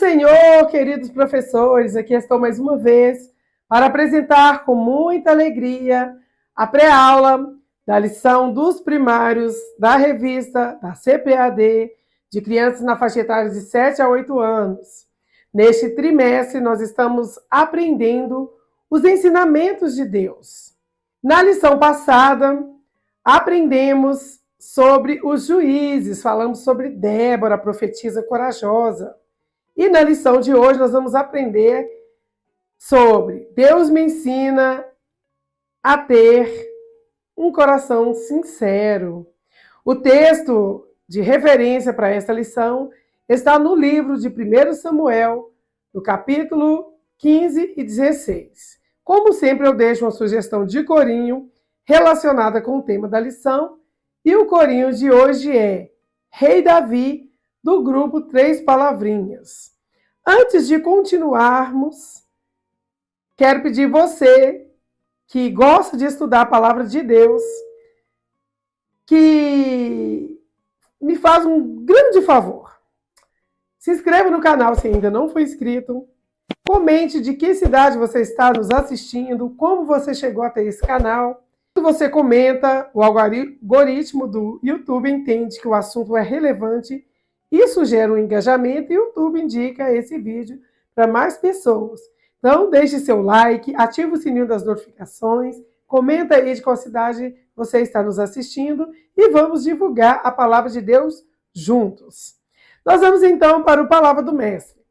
Senhor, queridos professores, aqui estou mais uma vez para apresentar com muita alegria a pré-aula da lição dos primários da revista da CPAD de crianças na faixa etária de 7 a 8 anos. Neste trimestre, nós estamos aprendendo os ensinamentos de Deus. Na lição passada, aprendemos sobre os juízes, falamos sobre Débora, a profetisa corajosa. E na lição de hoje nós vamos aprender sobre Deus me ensina a ter um coração sincero. O texto de referência para esta lição está no livro de 1 Samuel, no capítulo 15 e 16. Como sempre, eu deixo uma sugestão de corinho relacionada com o tema da lição, e o corinho de hoje é Rei Davi, do grupo 3 Palavrinhas. Antes de continuarmos, quero pedir você que gosta de estudar a palavra de Deus, que me faz um grande favor. Se inscreva no canal se ainda não for inscrito. Comente de que cidade você está nos assistindo, como você chegou até esse canal. Quando você comenta, o algoritmo do YouTube entende que o assunto é relevante. Isso gera um engajamento e o YouTube indica esse vídeo para mais pessoas. Então, deixe seu like, ative o sininho das notificações, comenta aí de qual cidade você está nos assistindo e vamos divulgar a palavra de Deus juntos. Nós vamos então para o Palavra do Mestre.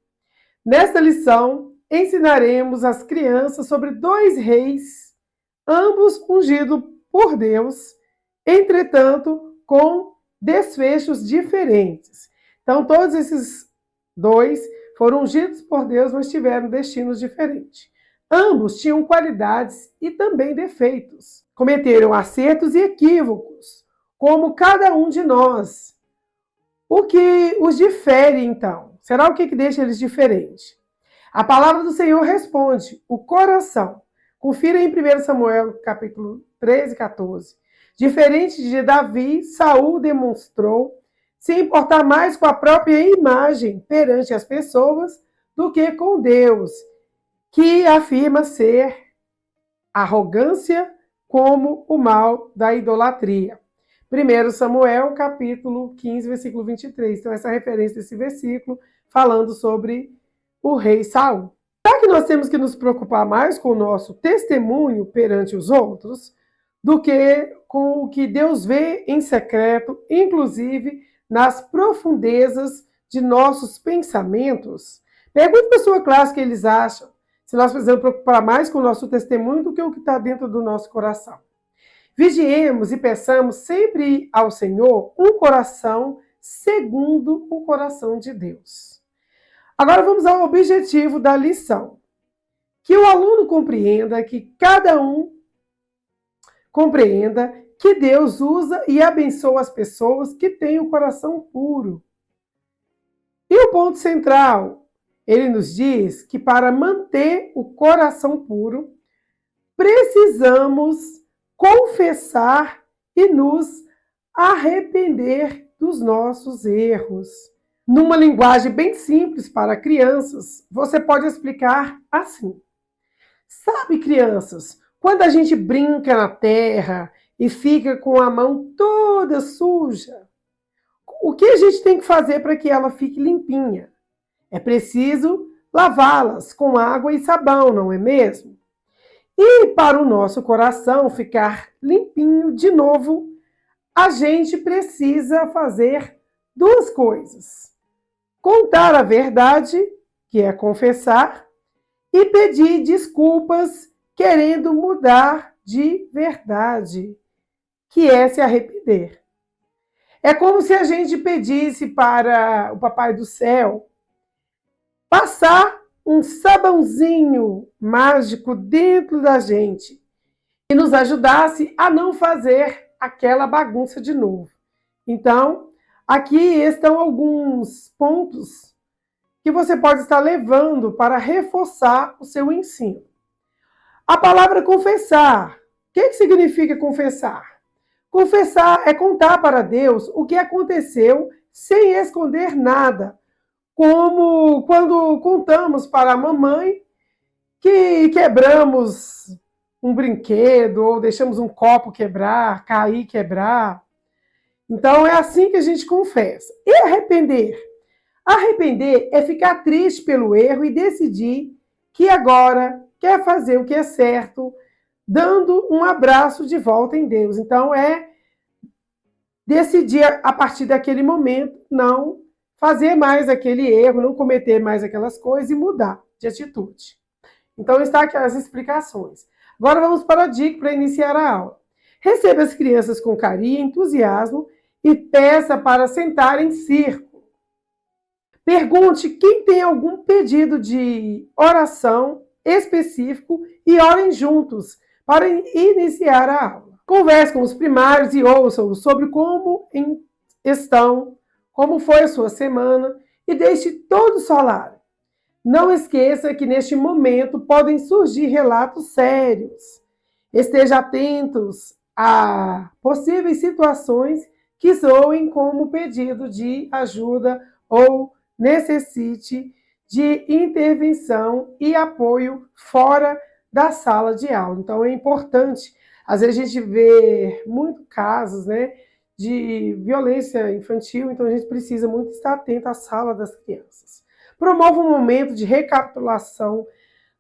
Nesta lição, ensinaremos às crianças sobre 2 reis, ambos ungidos por Deus, entretanto, com desfechos diferentes. Então, todos esses 2 foram ungidos por Deus, mas tiveram destinos diferentes. Ambos tinham qualidades e também defeitos. Cometeram acertos e equívocos, como cada um de nós. O que os difere, então? Será o que deixa eles diferentes? A palavra do Senhor responde, o coração. Confira em 1 Samuel, capítulo 13 e 14. Diferente de Davi, Saul demonstrou se importar mais com a própria imagem perante as pessoas do que com Deus, que afirma ser arrogância como o mal da idolatria. 1 Samuel, capítulo 15, versículo 23. Então, essa referência desse versículo falando sobre o rei Saul. Será que nós temos que nos preocupar mais com o nosso testemunho perante os outros do que com o que Deus vê em secreto, inclusive nas profundezas de nossos pensamentos? Pergunte para a sua classe o que eles acham, se nós precisamos preocupar mais com o nosso testemunho do que o que está dentro do nosso coração. Vigiemos e peçamos sempre ao Senhor um coração segundo o coração de Deus. Agora vamos ao objetivo da lição. Que o aluno compreenda, que cada um compreenda que Deus usa e abençoa as pessoas que têm o coração puro. E o ponto central, ele nos diz que para manter o coração puro, precisamos confessar e nos arrepender dos nossos erros. Numa linguagem bem simples para crianças, você pode explicar assim. Sabe, crianças, quando a gente brinca na terra e fica com a mão toda suja, o que a gente tem que fazer para que ela fique limpinha? É preciso lavá-las com água e sabão, não é mesmo? E para o nosso coração ficar limpinho de novo, a gente precisa fazer 2 coisas. Contar a verdade, que é confessar, e pedir desculpas querendo mudar de verdade, que é se arrepender. É como se a gente pedisse para o Papai do Céu passar um sabãozinho mágico dentro da gente e nos ajudasse a não fazer aquela bagunça de novo. Então, aqui estão alguns pontos que você pode estar levando para reforçar o seu ensino. A palavra confessar. O que significa confessar? Confessar é contar para Deus o que aconteceu sem esconder nada, como quando contamos para a mamãe que quebramos um brinquedo ou deixamos um copo quebrar, cair, quebrar. Então é assim que a gente confessa. E arrepender? Arrepender é ficar triste pelo erro e decidir que agora quer fazer o que é certo, dando um abraço de volta em Deus. Então é decidir a partir daquele momento não fazer mais aquele erro, não cometer mais aquelas coisas e mudar de atitude. Então está aqui as explicações. Agora vamos para a dica para iniciar a aula. Receba as crianças com carinho e entusiasmo e peça para sentar em círculo. Pergunte quem tem algum pedido de oração específico e orem juntos para iniciar a aula. Converse com os primários e ouçam-os sobre como estão, como foi a sua semana e deixe todos falarem. Não esqueça que neste momento podem surgir relatos sérios. Esteja atentos a possíveis situações que soem como pedido de ajuda ou necessite de intervenção e apoio fora da sala de aula. Então é importante, às vezes a gente vê muitos casos, né, de violência infantil, então a gente precisa muito estar atento à sala das crianças. Promova um momento de recapitulação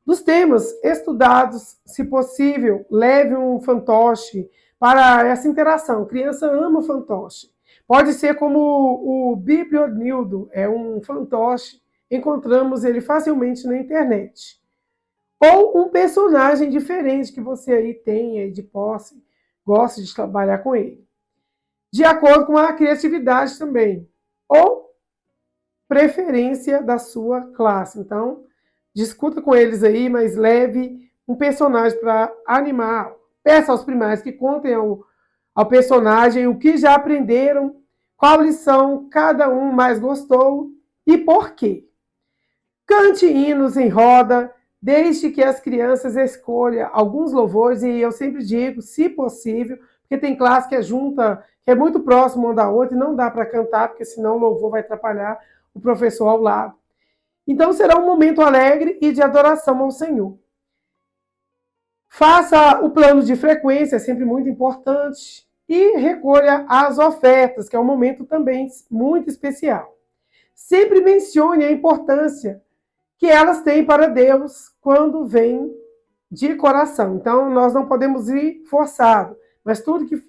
dos temas estudados, se possível, leve um fantoche para essa interação. A criança ama fantoche. Pode ser como o Biblionildo, é um fantoche, encontramos ele facilmente na internet. Ou um personagem diferente que você aí tenha de posse, gosta de trabalhar com ele. De acordo com a criatividade também. Ou preferência da sua classe. Então, discuta com eles aí, mas leve um personagem para animar. Peça aos primários que contem ao personagem o que já aprenderam, qual lição cada um mais gostou e por quê. Cante hinos em roda, deixe que as crianças escolham alguns louvores, e eu sempre digo, se possível, porque tem classe que é junta, que é muito próximo uma da outra e não dá para cantar, porque senão o louvor vai atrapalhar o professor ao lado. Então será um momento alegre e de adoração ao Senhor. Faça o plano de frequência, é sempre muito importante, e recolha as ofertas, que é um momento também muito especial. Sempre mencione a importância que elas têm para Deus quando vem de coração. Então nós não podemos ir forçado, mas tudo que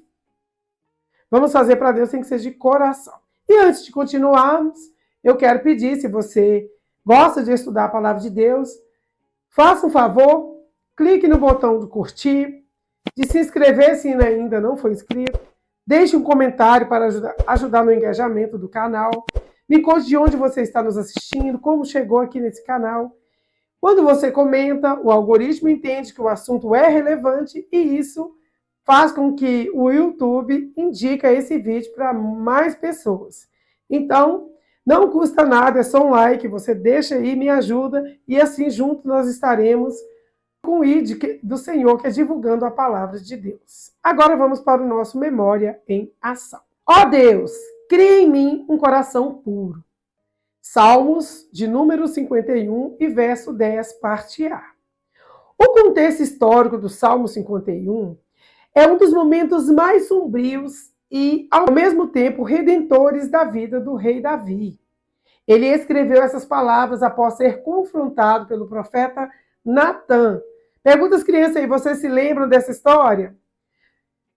vamos fazer para Deus tem que ser de coração. E antes de continuarmos, eu quero pedir, se você gosta de estudar a palavra de Deus, faça um favor, clique no botão de curtir, de se inscrever se ainda não foi inscrito, deixe um comentário para ajudar no engajamento do canal, me conte de onde você está nos assistindo, como chegou aqui nesse canal. Quando você comenta, o algoritmo entende que o assunto é relevante e isso faz com que o YouTube indique esse vídeo para mais pessoas. Então, não custa nada, é só um like, você deixa aí, me ajuda, e assim juntos nós estaremos com o ID do Senhor, que é divulgando a palavra de Deus. Agora vamos para o nosso Memória em Ação. Ó Deus, cria em mim um coração puro. Salmos de número 51 e verso 10, parte A. O contexto histórico do Salmo 51 é um dos momentos mais sombrios e, ao mesmo tempo, redentores da vida do rei Davi. Ele escreveu essas palavras após ser confrontado pelo profeta Natã. Pergunta às crianças aí, vocês se lembram dessa história?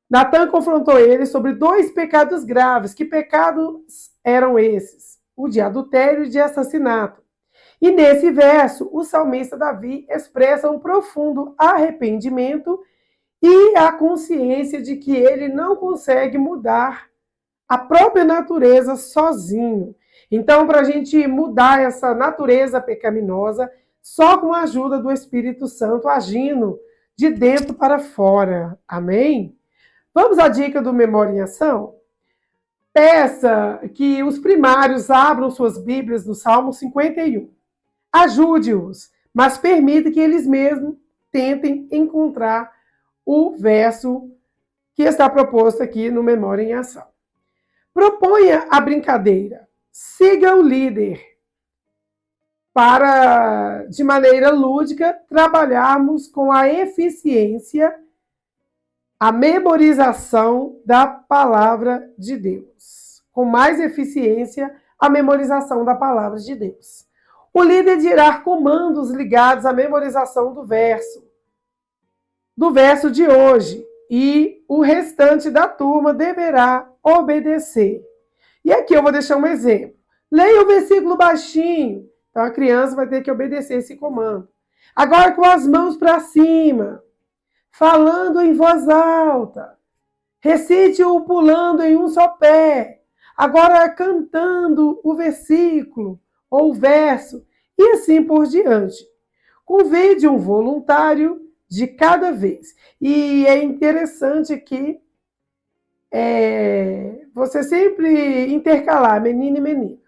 Natã confrontou ele sobre 2 pecados graves. Que pecados eram esses? O de adultério e de assassinato. E nesse verso, o salmista Davi expressa um profundo arrependimento e a consciência de que ele não consegue mudar a própria natureza sozinho. Então, para a gente mudar essa natureza pecaminosa, só com a ajuda do Espírito Santo agindo de dentro para fora. Amém? Vamos à dica do Memória em Ação? Peça que os primários abram suas Bíblias no Salmo 51. Ajude-os, mas permita que eles mesmos tentem encontrar o verso que está proposto aqui no Memória em Ação. Proponha a brincadeira. Siga o líder. para, de maneira lúdica, trabalharmos com a eficiência, a memorização da palavra de Deus. Com mais eficiência, a memorização da palavra de Deus. O líder dirá comandos ligados à memorização do verso de hoje, e o restante da turma deverá obedecer. E aqui eu vou deixar um exemplo. Leia o versículo baixinho. Então a criança vai ter que obedecer esse comando. Agora com as mãos para cima, falando em voz alta. Recite-o pulando em um só pé. Agora cantando o versículo ou o verso, e assim por diante. Convide um voluntário de cada vez. E é interessante que você sempre intercalar menino e menina.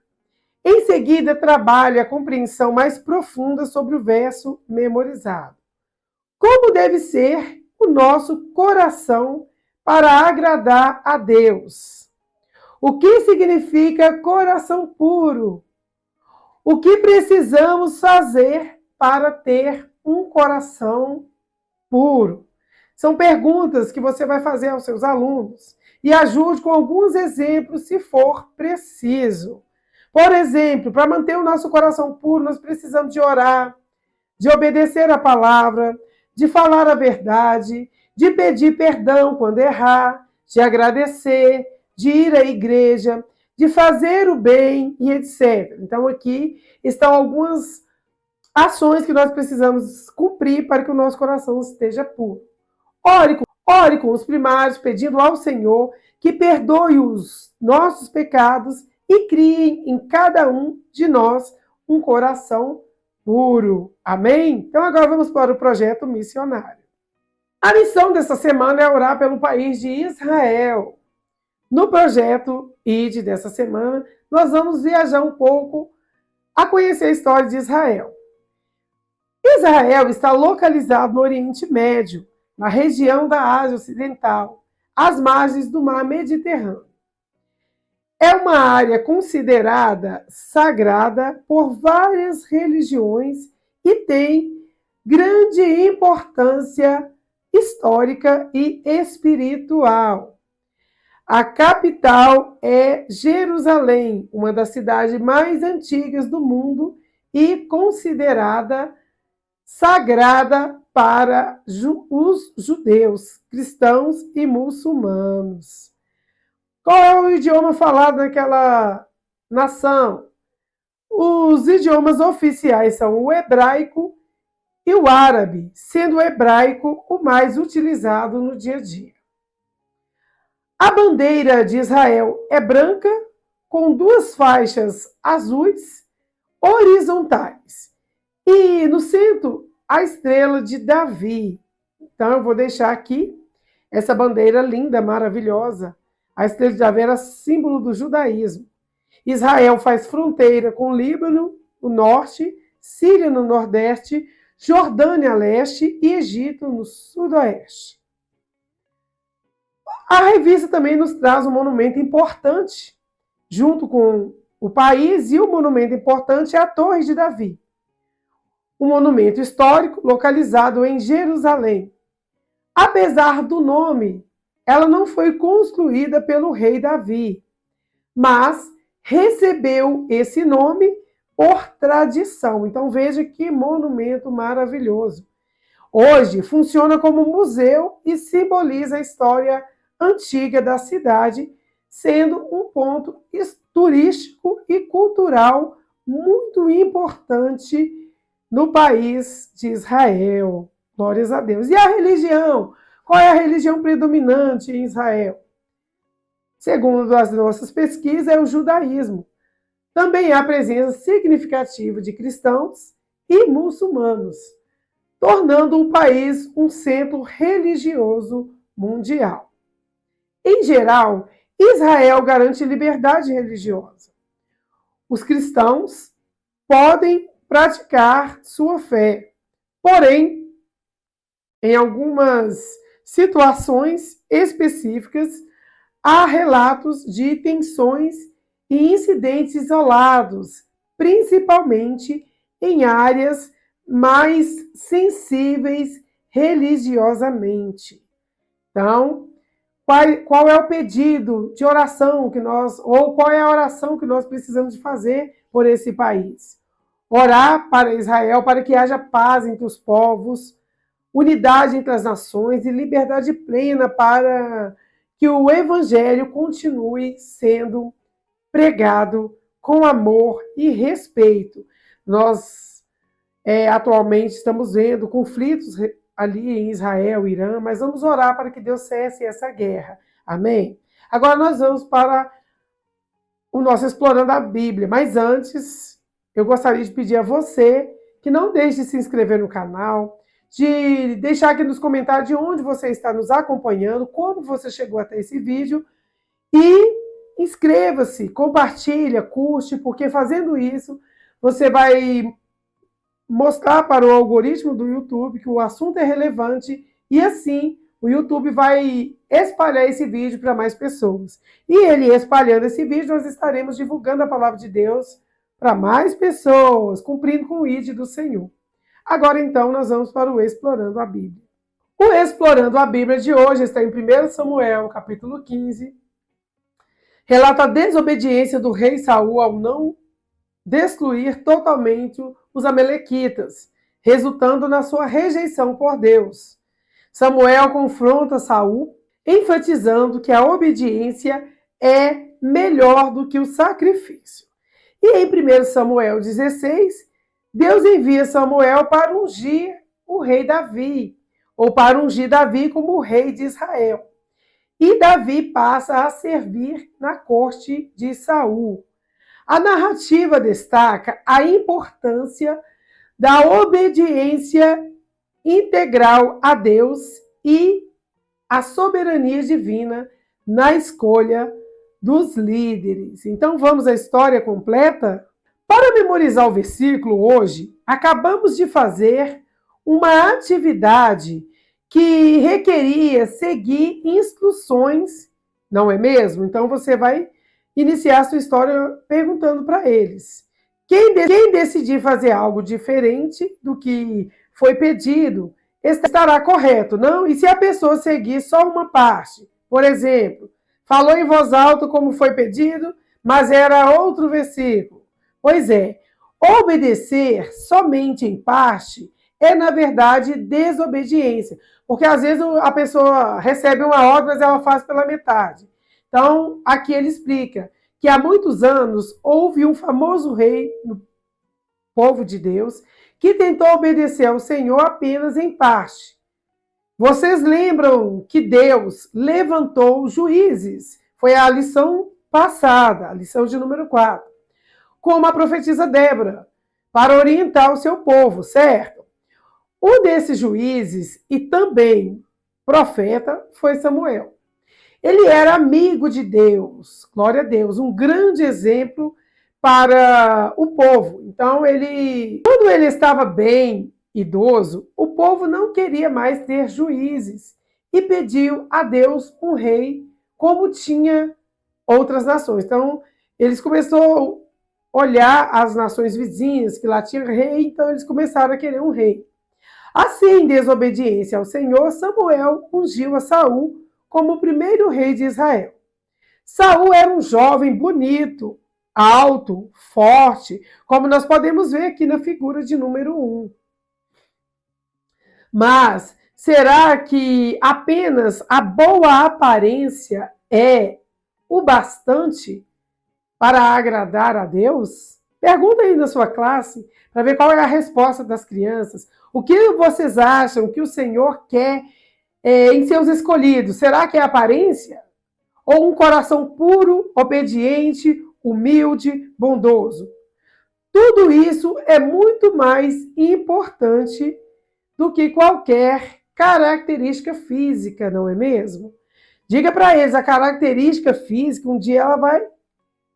Em seguida, trabalhe a compreensão mais profunda sobre o verso memorizado. Como deve ser o nosso coração para agradar a Deus? O que significa coração puro? O que precisamos fazer para ter um coração puro? São perguntas que você vai fazer aos seus alunos e ajude com alguns exemplos se for preciso. Por exemplo, para manter o nosso coração puro, nós precisamos de orar, de obedecer a palavra, de falar a verdade, de pedir perdão quando errar, de agradecer, de ir à igreja, de fazer o bem e etc. Então aqui estão algumas ações que nós precisamos cumprir para que o nosso coração esteja puro. Ore com os primários, pedindo ao Senhor que perdoe os nossos pecados e crie em cada um de nós um coração puro. Amém? Então agora vamos para o projeto missionário. A missão dessa semana é orar pelo país de Israel. No projeto ID dessa semana, nós vamos viajar um pouco a conhecer a história de Israel. Israel está localizado no Oriente Médio, na região da Ásia Ocidental, às margens do Mar Mediterrâneo. É uma área considerada sagrada por várias religiões e tem grande importância histórica e espiritual. A capital é Jerusalém, uma das cidades mais antigas do mundo e considerada sagrada para os judeus, cristãos e muçulmanos. Qual é o idioma falado naquela nação? Os idiomas oficiais são o hebraico e o árabe, sendo o hebraico o mais utilizado no dia a dia. A bandeira de Israel é branca, com duas faixas azuis horizontais. E no centro, a estrela de Davi. Então eu vou deixar aqui essa bandeira linda, maravilhosa. A estrela de Davi era símbolo do judaísmo. Israel faz fronteira com o Líbano, no norte, Síria no nordeste, Jordânia a leste e Egito no sudoeste. A revista também nos traz um monumento importante, junto com o país, e o monumento importante é a Torre de Davi. Um monumento histórico localizado em Jerusalém. Apesar do nome, ela não foi construída pelo rei Davi, mas recebeu esse nome por tradição. Então veja que monumento maravilhoso. Hoje funciona como museu e simboliza a história antiga da cidade, sendo um ponto turístico e cultural muito importante no país de Israel. Glórias a Deus. E a religião? Qual é a religião predominante em Israel? Segundo as nossas pesquisas, é o judaísmo. Também há presença significativa de cristãos e muçulmanos, tornando o país um centro religioso mundial. Em geral, Israel garante liberdade religiosa. Os cristãos podem praticar sua fé, porém, em algumas situações específicas, há relatos de tensões e incidentes isolados, principalmente em áreas mais sensíveis religiosamente. Então, qual é o pedido de oração ou qual é a oração que nós precisamos de fazer por esse país? Orar para Israel, para que haja paz entre os povos, unidade entre as nações e liberdade plena para que o evangelho continue sendo pregado com amor e respeito. Nós atualmente estamos vendo conflitos ali em Israel, Irã, mas vamos orar para que Deus cesse essa guerra. Amém? Agora nós vamos para o nosso Explorando a Bíblia, mas antes eu gostaria de pedir a você que não deixe de se inscrever no canal, de deixar aqui nos comentários de onde você está nos acompanhando, como você chegou até esse vídeo e inscreva-se, compartilha, curte, porque fazendo isso você vai mostrar para o algoritmo do YouTube que o assunto é relevante e assim o YouTube vai espalhar esse vídeo para mais pessoas. E ele espalhando esse vídeo, nós estaremos divulgando a palavra de Deus para mais pessoas, cumprindo com o ID do Senhor. Agora então nós vamos para o Explorando a Bíblia. O Explorando a Bíblia de hoje está em 1 Samuel, capítulo 15. Relata a desobediência do rei Saul ao não destruir totalmente os amalequitas, resultando na sua rejeição por Deus. Samuel confronta Saul, enfatizando que a obediência é melhor do que o sacrifício. E em 1 Samuel 16, Deus envia Samuel para ungir o rei Davi, ou para ungir Davi como o rei de Israel. E Davi passa a servir na corte de Saul. A narrativa destaca a importância da obediência integral a Deus e a soberania divina na escolha dos líderes. Então vamos à história completa? Para memorizar o versículo hoje, acabamos de fazer uma atividade que requeria seguir instruções, não é mesmo? Então você vai iniciar a sua história perguntando para eles. Quem decidir fazer algo diferente do que foi pedido, estará correto, não? E se a pessoa seguir só uma parte, por exemplo, falou em voz alta como foi pedido, mas era outro versículo. Pois é, obedecer somente em parte é, na verdade, desobediência. Porque às vezes a pessoa recebe uma ordem, mas ela faz pela metade. Então, aqui ele explica que há muitos anos houve um famoso rei no povo de Deus que tentou obedecer ao Senhor apenas em parte. Vocês lembram que Deus levantou juízes? Foi a lição passada, a lição de número 4. Como a profetisa Débora, para orientar o seu povo, certo? Um desses juízes e também profeta foi Samuel. Ele era amigo de Deus, glória a Deus, um grande exemplo para o povo. Então, quando ele estava bem idoso, o povo não queria mais ter juízes e pediu a Deus um rei como tinha outras nações. Então, eles começaram a olhar as nações vizinhas, que lá tinha rei, então eles começaram a querer um rei. Assim, em desobediência ao Senhor, Samuel ungiu a Saul como o primeiro rei de Israel. Saul era um jovem bonito, alto, forte, como nós podemos ver aqui na figura de número 1. Mas será que apenas a boa aparência é o bastante para agradar a Deus? Pergunta aí na sua classe para ver qual é a resposta das crianças. O que vocês acham que o Senhor quer em seus escolhidos? Será que é aparência? Ou um coração puro, obediente, humilde, bondoso? Tudo isso é muito mais importante do que qualquer característica física, não é mesmo? Diga para eles, a característica física, um dia ela vai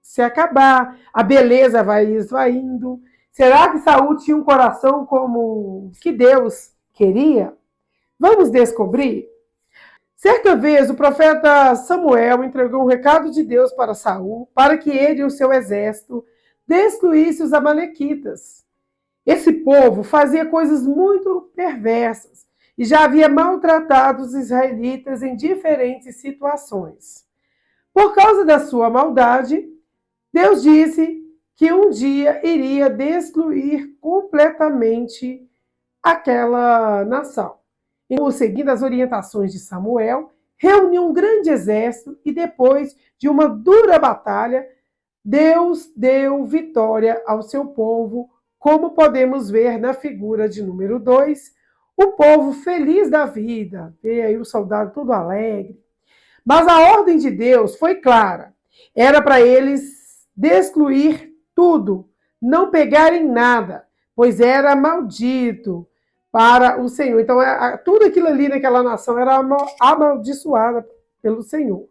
se acabar, a beleza vai esvaindo. Será que Saul tinha um coração como que Deus queria? Vamos descobrir? Certa vez, o profeta Samuel entregou um recado de Deus para Saul, para que ele e o seu exército destruíssem os amalequitas. Esse povo fazia coisas muito perversas e já havia maltratado os israelitas em diferentes situações. Por causa da sua maldade, Deus disse que um dia iria destruir completamente aquela nação. Então, seguindo as orientações de Samuel, reuniu um grande exército e depois de uma dura batalha, Deus deu vitória ao seu povo, como podemos ver na figura de número 2, o povo feliz da vida, vê aí o soldado todo alegre. Mas a ordem de Deus foi clara, era para eles destruir tudo, não pegarem nada, pois era maldito para o Senhor. Então, tudo aquilo ali naquela nação era amaldiçoada pelo Senhor.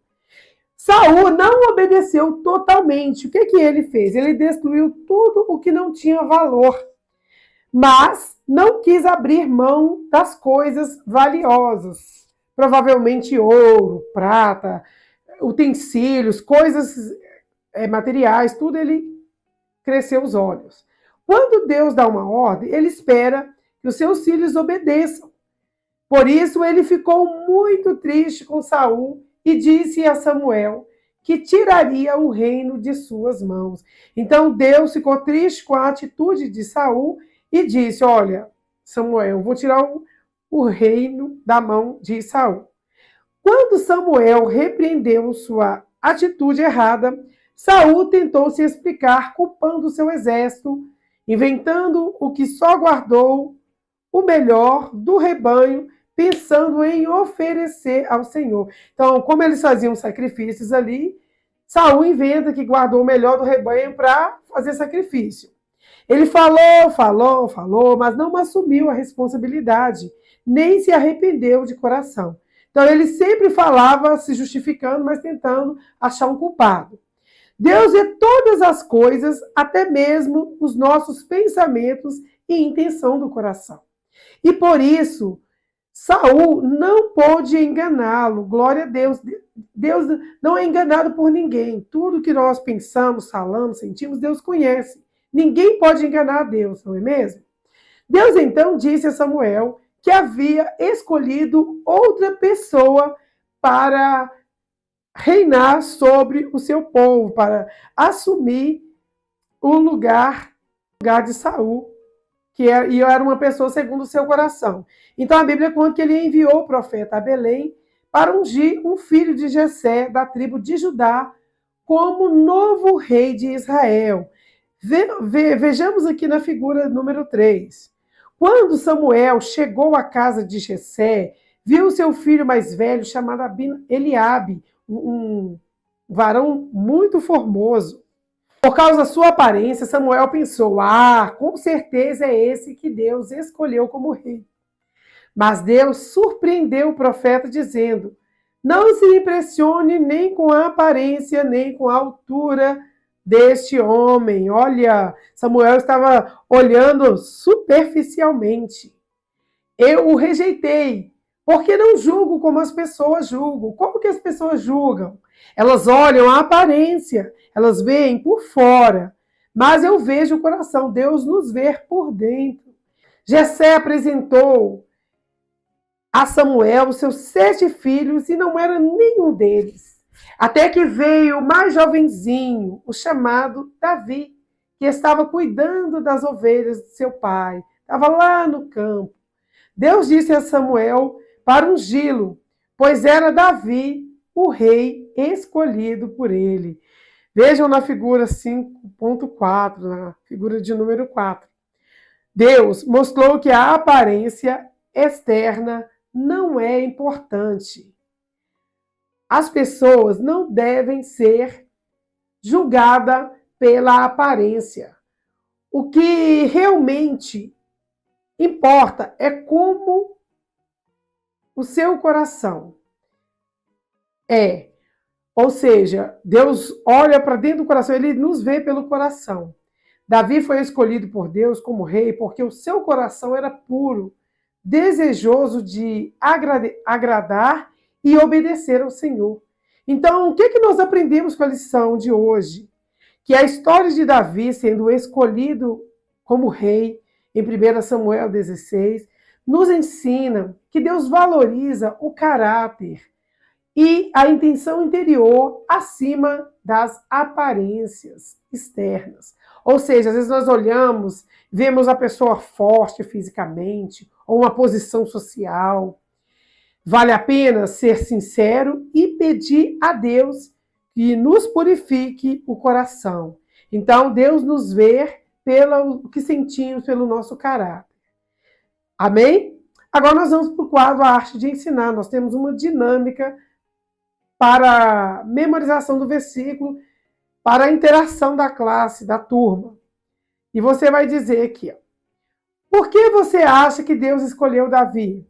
Saul não obedeceu totalmente. O que ele fez? Ele destruiu tudo o que não tinha valor, mas não quis abrir mão das coisas valiosas. Provavelmente ouro, prata, utensílios, coisas materiais, tudo ele cresceu os olhos. Quando Deus dá uma ordem, ele espera que os seus filhos obedeçam. Por isso ele ficou muito triste com Saul e disse a Samuel que tiraria o reino de suas mãos. Então Deus ficou triste com a atitude de Saul e disse: olha, Samuel, vou tirar o reino da mão de Saul. Quando Samuel repreendeu sua atitude errada, Saul tentou se explicar, culpando o seu exército, inventando o que só guardou o melhor do rebanho, pensando em oferecer ao Senhor. Então, como eles faziam sacrifícios ali, Saul inventa que guardou o melhor do rebanho para fazer sacrifício. Ele falou, mas não assumiu a responsabilidade, nem se arrependeu de coração. Então, ele sempre falava se justificando, mas tentando achar um culpado. Deus vê todas as coisas, até mesmo os nossos pensamentos e intenção do coração. E por isso, Saul não pôde enganá-lo. Glória a Deus. Deus não é enganado por ninguém. Tudo que nós pensamos, falamos, sentimos, Deus conhece. Ninguém pode enganar a Deus, não é mesmo? Deus então disse a Samuel que havia escolhido outra pessoa para reinar sobre o seu povo, para assumir o lugar de Saul, que era uma pessoa segundo o seu coração. Então a Bíblia conta que ele enviou o profeta a Belém para ungir um filho de Jessé, da tribo de Judá, como novo rei de Israel. Vejamos aqui na figura número 3. Quando Samuel chegou à casa de Jessé, viu seu filho mais velho, chamado Eliabe, um varão muito formoso. Por causa da sua aparência, Samuel pensou: com certeza é esse que Deus escolheu como rei. Mas Deus surpreendeu o profeta dizendo: não se impressione nem com a aparência, nem com a altura deste homem. Olha, Samuel estava olhando superficialmente. Eu o rejeitei, porque não julgo como as pessoas julgam. Como que as pessoas julgam? Elas olham a aparência, elas veem por fora, mas eu vejo o coração. Deus nos vê por dentro. Jessé apresentou a Samuel os seus 7 filhos e não era nenhum deles. Até que veio o mais jovenzinho, o chamado Davi, que estava cuidando das ovelhas de seu pai. Estava lá no campo. Deus disse a Samuel para ungí-lo, pois era Davi o rei escolhido por ele. Vejam na figura 5.4, na figura de número 4. Deus mostrou que a aparência externa não é importante. As pessoas não devem ser julgadas pela aparência. O que realmente importa é como o seu coração é. Ou seja, Deus olha para dentro do coração, ele nos vê pelo coração. Davi foi escolhido por Deus como rei porque o seu coração era puro, desejoso de agradar e obedecer ao Senhor. Então, o que nós aprendemos com a lição de hoje? Que a história de Davi sendo escolhido como rei em 1 Samuel 16, nos ensina que Deus valoriza o caráter e a intenção interior acima das aparências externas. Ou seja, às vezes nós olhamos, vemos a pessoa forte fisicamente, ou uma posição social. Vale a pena ser sincero e pedir a Deus que nos purifique o coração. Então, Deus nos vê pelo que sentimos, pelo nosso caráter. Amém? Agora nós vamos para o quadro A Arte de Ensinar. Nós temos uma dinâmica para a memorização do versículo, para a interação da classe, da turma. E você vai dizer aqui, ó, por que você acha que Deus escolheu Davi?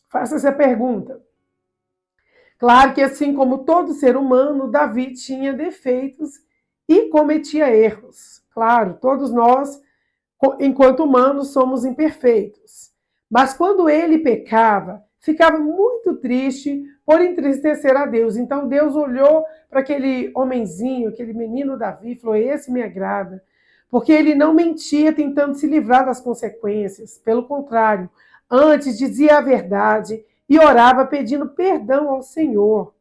Faça essa pergunta. Claro que assim como todo ser humano, Davi tinha defeitos e cometia erros. Claro, todos nós, enquanto humanos, somos imperfeitos. Mas quando ele pecava, ficava muito triste por entristecer a Deus. Então Deus olhou para aquele homenzinho, aquele menino Davi, e falou: esse me agrada. Porque ele não mentia tentando se livrar das consequências. Pelo contrário, antes dizia a verdade e orava pedindo perdão ao Senhor,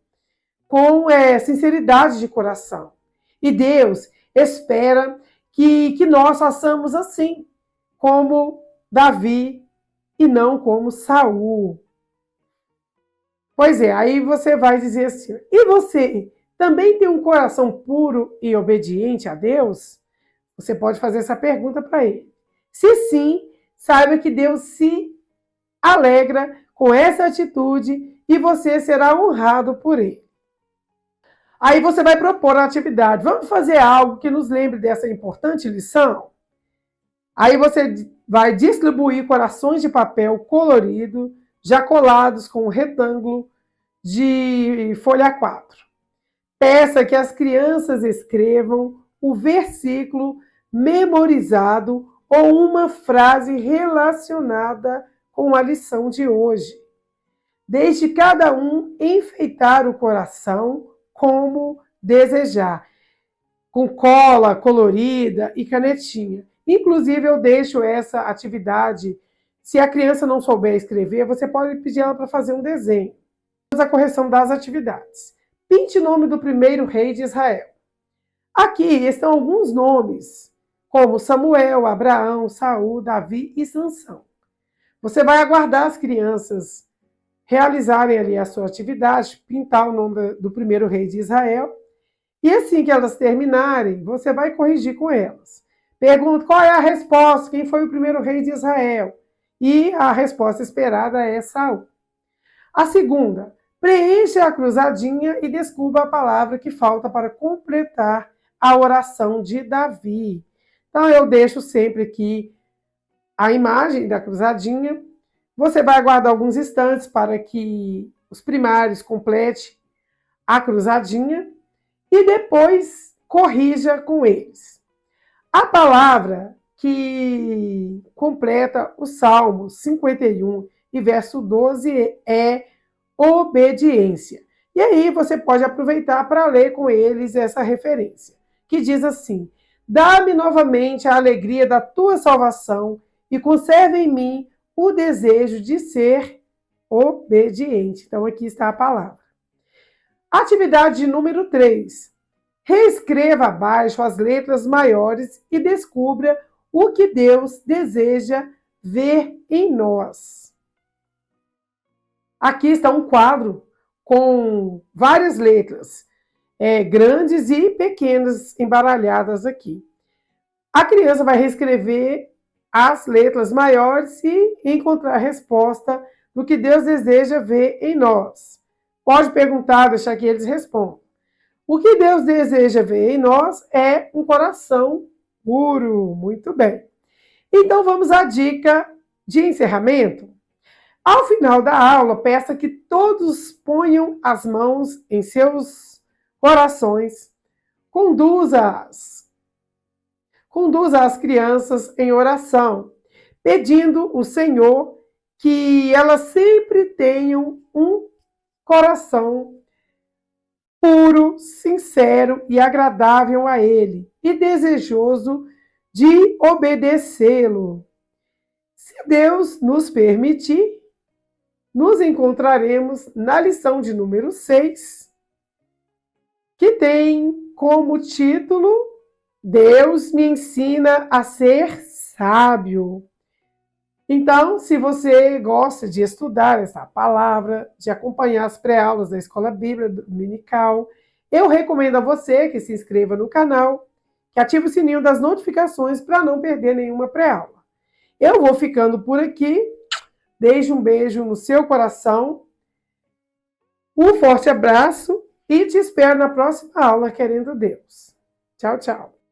com sinceridade de coração. E Deus espera que nós façamos assim, como Davi e não como Saul. Pois é, aí você vai dizer assim, e você também tem um coração puro e obediente a Deus? Você pode fazer essa pergunta para ele. Se sim, saiba que Deus se alegra com essa atitude e você será honrado por ele. Aí você vai propor a atividade. Vamos fazer algo que nos lembre dessa importante lição? Aí você vai distribuir corações de papel colorido, já colados com um retângulo de folha 4. Peça que as crianças escrevam o versículo memorizado ou uma frase relacionada com a lição de hoje. Deixe cada um enfeitar o coração como desejar, com cola colorida e canetinha. Inclusive, eu deixo essa atividade, se a criança não souber escrever, você pode pedir ela para fazer um desenho. A correção das atividades. Pinte o nome do primeiro rei de Israel. Aqui estão alguns nomes, como Samuel, Abraão, Saul, Davi e Sansão. Você vai aguardar as crianças realizarem ali a sua atividade, pintar o nome do primeiro rei de Israel, e assim que elas terminarem, você vai corrigir com elas. Pergunta qual é a resposta, quem foi o primeiro rei de Israel? E a resposta esperada é Saul. A segunda, preencha a cruzadinha e descubra a palavra que falta para completar a oração de Davi. Então, eu deixo sempre aqui a imagem da cruzadinha. Você vai aguardar alguns instantes para que os primários complete a cruzadinha e depois corrija com eles. A palavra que completa o Salmo 51 e verso 12 é obediência. E aí você pode aproveitar para ler com eles essa referência, que diz assim: dá-me novamente a alegria da tua salvação e conserva em mim o desejo de ser obediente. Então, aqui está a palavra. Atividade número 3. Reescreva abaixo as letras maiores e descubra o que Deus deseja ver em nós. Aqui está um quadro com várias letras, grandes e pequenas, embaralhadas aqui. A criança vai reescrever as letras maiores e encontrar a resposta do que Deus deseja ver em nós. Pode perguntar, deixar que eles respondam. O que Deus deseja ver em nós é um coração puro. Muito bem. Então vamos à dica de encerramento. Ao final da aula, peça que todos ponham as mãos em seus corações. Conduza as crianças em oração, pedindo ao Senhor que elas sempre tenham um coração puro, sincero e agradável a Ele, e desejoso de obedecê-lo. Se Deus nos permitir, nos encontraremos na lição de número 6, que tem como título Deus me ensina a ser sábio. Então, se você gosta de estudar essa palavra, de acompanhar as pré-aulas da Escola Bíblica Dominical, eu recomendo a você que se inscreva no canal, que ative o sininho das notificações para não perder nenhuma pré-aula. Eu vou ficando por aqui. Deixo um beijo no seu coração, um forte abraço e te espero na próxima aula, querendo Deus. Tchau, tchau.